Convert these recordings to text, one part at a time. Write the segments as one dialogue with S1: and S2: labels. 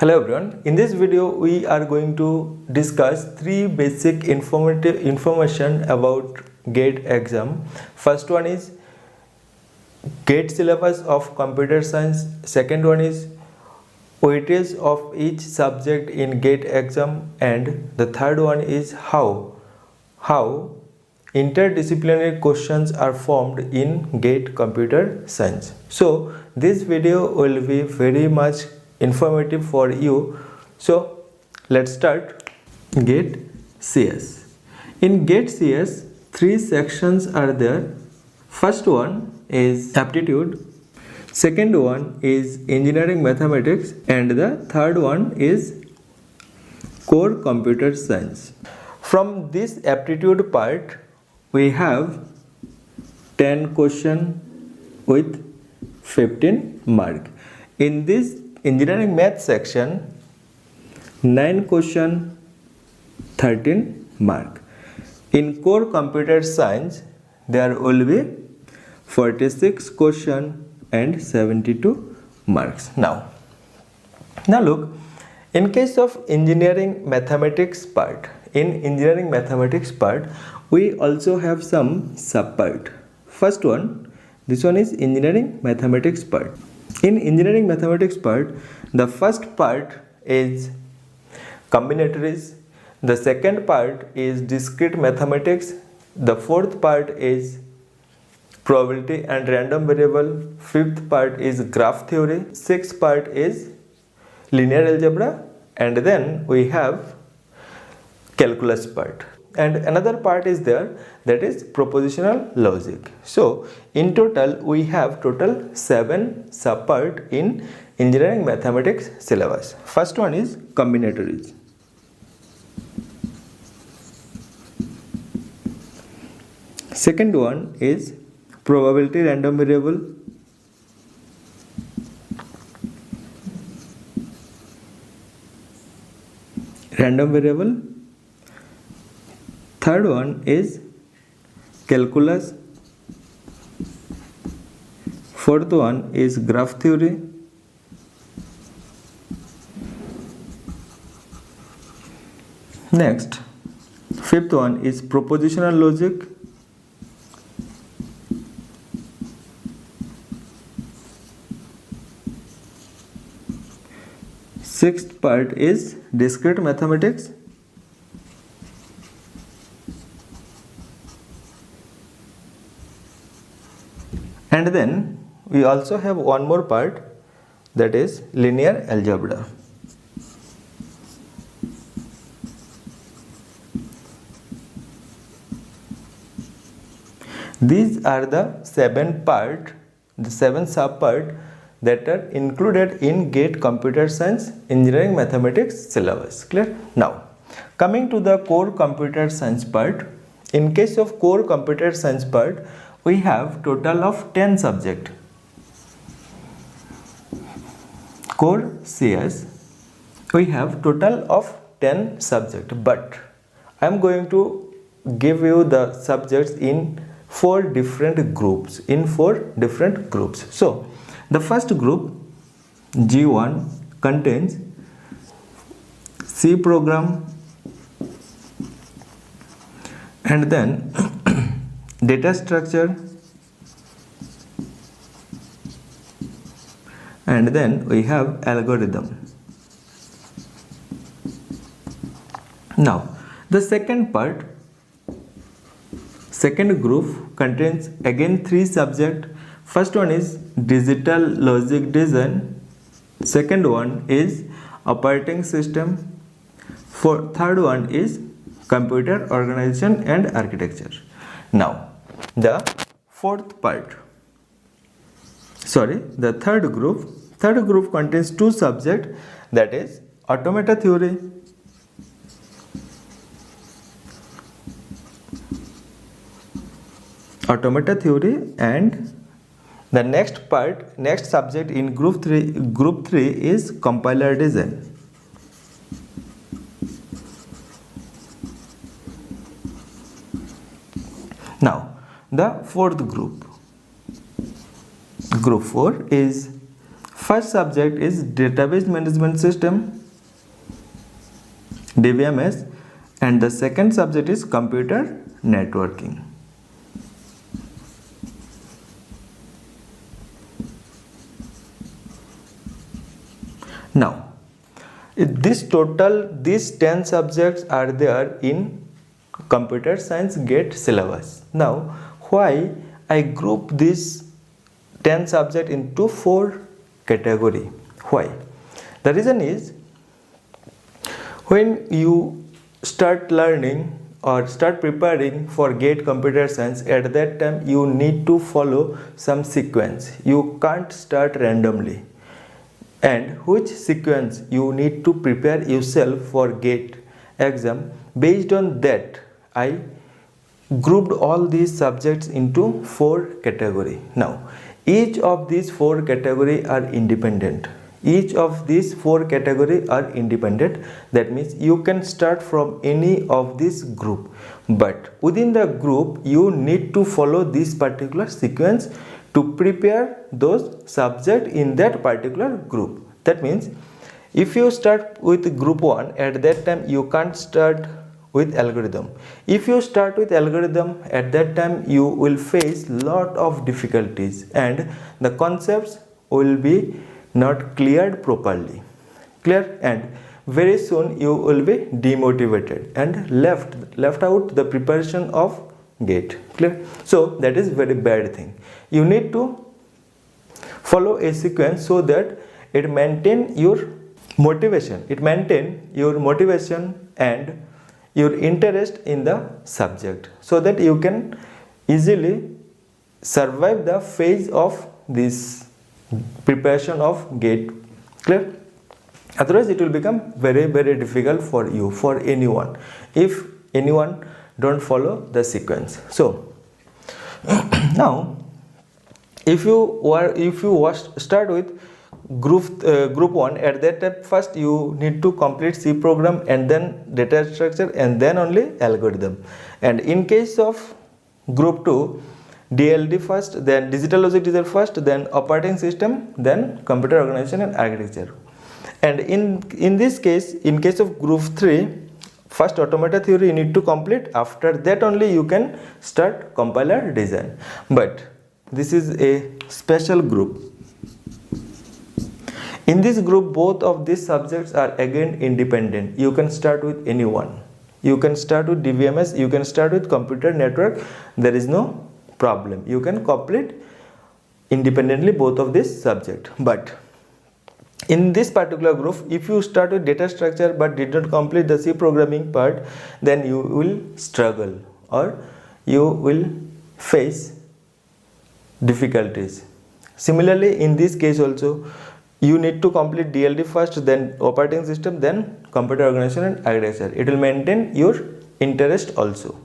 S1: Hello everyone, in this video we are going to discuss three basic information about GATE exam. First one is GATE syllabus of computer science. Second one is weightage of each subject in GATE exam, and the third one is how interdisciplinary questions are formed in GATE computer science. So this video will be very much informative for you. So let's start. GATE CS. In GATE CS, three sections are there. First one is aptitude, second one is engineering mathematics, and the third one is core computer science. From this aptitude part, we have 10 question with 15 mark. In this engineering math section, 9 question, 13 mark. In core computer science, there will be 46 question and 72 marks. Now look, in case of engineering mathematics part, we also have some sub part. First one, this one is engineering mathematics part. In engineering mathematics part, the first part is combinatories, the second part is discrete mathematics, the fourth part is probability and random variable, fifth part is graph theory, sixth part is linear algebra, and then we have calculus part. And another part is there, that is propositional logic. So in total we have 7 subpart in engineering mathematics syllabus. First one is combinatories. Second one is probability random variable. Third one is calculus. Fourth one is graph theory. Next, fifth one is propositional logic. Sixth part is discrete mathematics. And then we also have one more part, that is linear algebra. These are the 7 subpart that are included in GATE computer science engineering mathematics syllabus. Clear? Now coming to the core computer science part. In case of core computer science part, we have total of 10 subject. Core CS, we have total of 10 subject, but I am going to give you the subjects in 4 different groups. So the first group, G1, contains C program, and then data structure, and then we have algorithm. Now the second group contains again 3 subjects. First one is digital logic design, second one is operating system, third one is computer organization and architecture. Now the third group contains 2 subjects, that is automata theory and the next subject in group 3 is compiler design. Now the fourth group, group 4, is First subject is database management system, DBMS, and the second subject is computer networking. Now, these 10 subjects are there in computer science GATE syllabus. Now, why I group these 10 subjects into 4 category? Why? The reason is, when you start learning or start preparing for GATE computer science, at that time you need to follow some sequence. You can't start randomly. And which sequence you need to prepare yourself for GATE exam, based on that I grouped all these subjects into 4 category. Now, each of these 4 category are independent. Each of these 4 category are independent. That means you can start from any of this group, but within the group you need to follow this particular sequence to prepare those subjects in that particular group. That means if you start with group 1, at that time you can't start with algorithm. If you start with algorithm, at that time you will face lot of difficulties and the concepts will be not cleared properly. Clear? And very soon you will be demotivated and left out the preparation of GATE. Clear? So that is very bad thing. You need to follow a sequence so that it maintain your motivation. It maintain your motivation and your interest in the subject, so that you can easily survive the phase of this preparation of GATE. Clear? Otherwise it will become very difficult for you, for anyone, if anyone don't follow the sequence. So now if you start with group 1, at that time first you need to complete C program and then data structure and then only algorithm. And in case of group 2, DLD first, then digital logic design first, then operating system, then computer organization and architecture. And in this case, in case of group 3, first automata theory you need to complete. After that only you can start compiler design. But this is a special group. In this group, both of these subjects are again independent. You can start with anyone. You can start with DBMS, you can start with computer network. There is no problem. You can complete independently both of these subjects. But in this particular group, if you start with data structure but did not complete the C programming part, then you will struggle or you will face difficulties. Similarly, in this case also, you need to complete DLD first, then operating system, then computer organization and architecture. It will maintain your interest also,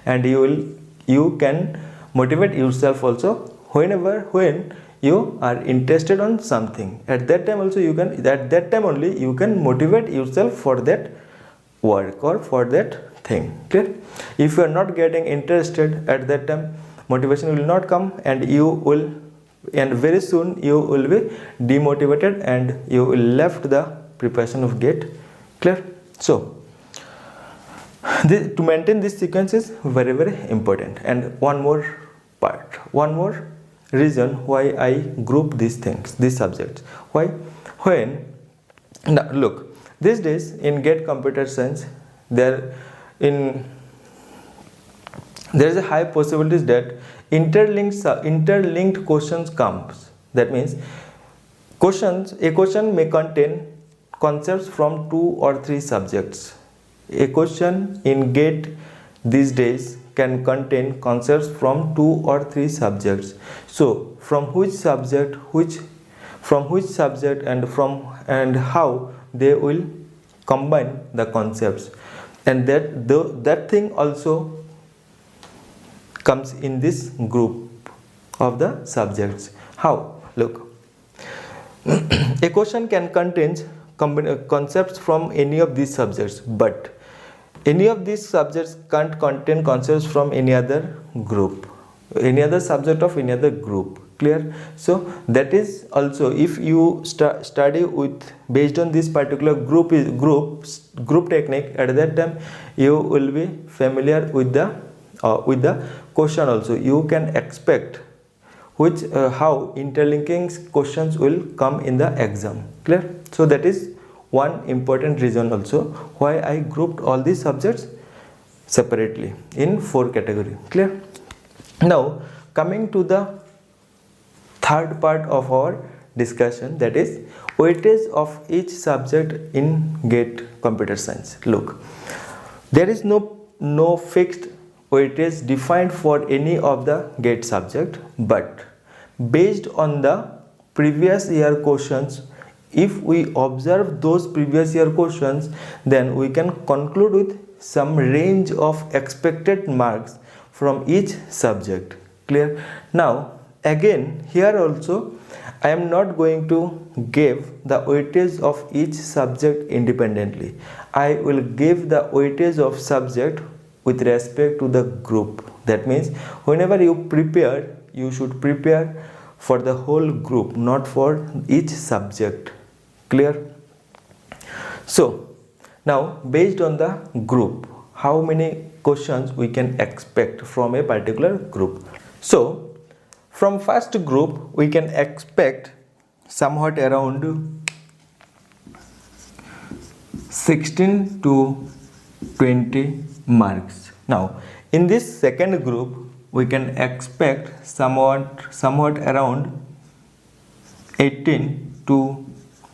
S1: and you can motivate yourself also when you are interested on something. At that time also only you can motivate yourself for that work or for that thing. Clear? If you are not getting interested, at that time motivation will not come, and very soon you will be demotivated and you will left the preparation of GATE. Clear? So to maintain this sequence is very important. And one more reason why I group these things, these subjects. Why? Now look, these days in GATE computer science, there is a high possibilities that interlinked questions comes. That means a question may contain concepts from 2 or 3 subjects. A question in GATE these days can contain concepts from 2 or 3 subjects. So from which subject and how they will combine the concepts, and that thing also comes in this group of the subjects. How? Look, a question can contain concepts from any of these subjects, but any of these subjects can't contain concepts from any other group, any other subject of any other group. Clear? So that is also, if you study with based on this particular group technique, at that time you will be familiar with the question also. You can expect which how interlinking questions will come in the exam. Clear? So that is one important reason also why I grouped all these subjects separately in 4 category. Clear? Now coming to the third part of our discussion, that is weightage of each subject in GATE computer science. Look, there is no fixed weightage defined for any of the GATE subject, but based on the previous year questions, if we observe those previous year questions, then we can conclude with some range of expected marks from each subject. Clear? Now again, here also I am not going to give the weightage of each subject independently. I will give the weightage of subject with respect to the group. That means whenever you prepare, you should prepare for the whole group, not for each subject. Clear? So now based on the group, how many questions we can expect from a particular group? So from first group we can expect somewhat around 16 to 20 marks. Now in this second group we can expect somewhat around 18 to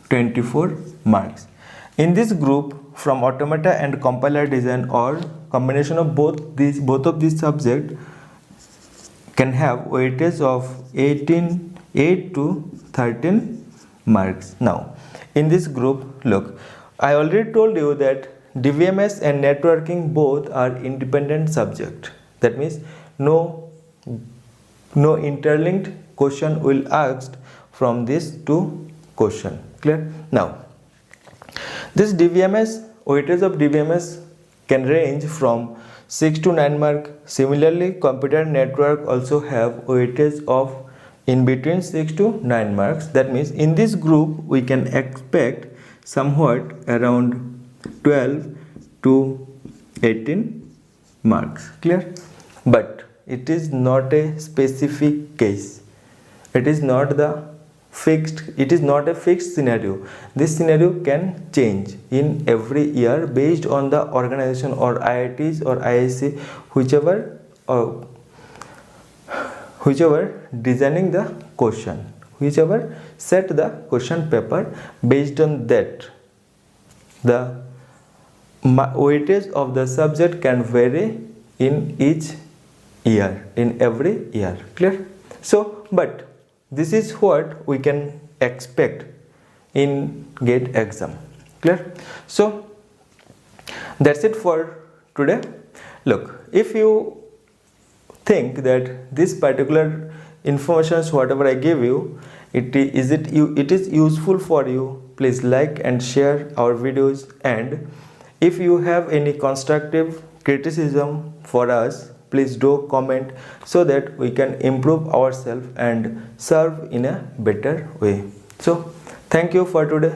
S1: 24 marks. In this group, from automata and compiler design or combination of both of these subjects can have weightage of 8 to 13 marks. Now in this group, look, I already told you that DVMS and networking both are independent subject. That means no interlinked question will asked from these two question. Clear? Now this DVMS, weightage of DVMS can range from 6 to 9 mark. Similarly, computer network also have weightage of in between 6 to 9 marks. That means in this group we can expect somewhat around 12 to 18 marks. Clear? But it is not a specific case. It is not a fixed scenario. This scenario can change in every year based on the organization or IITs or IIC, whichever designing the question, whichever set the question paper. Based on that, the weightage of the subject can vary in each year, in every year. Clear? So but this is what we can expect in GATE exam. Clear? So that's it for today. Look, if you think that this particular information, whatever I give you, it is useful for you, please like and share our videos. And if you have any constructive criticism for us, please do comment so that we can improve ourselves and serve in a better way. So thank you for today.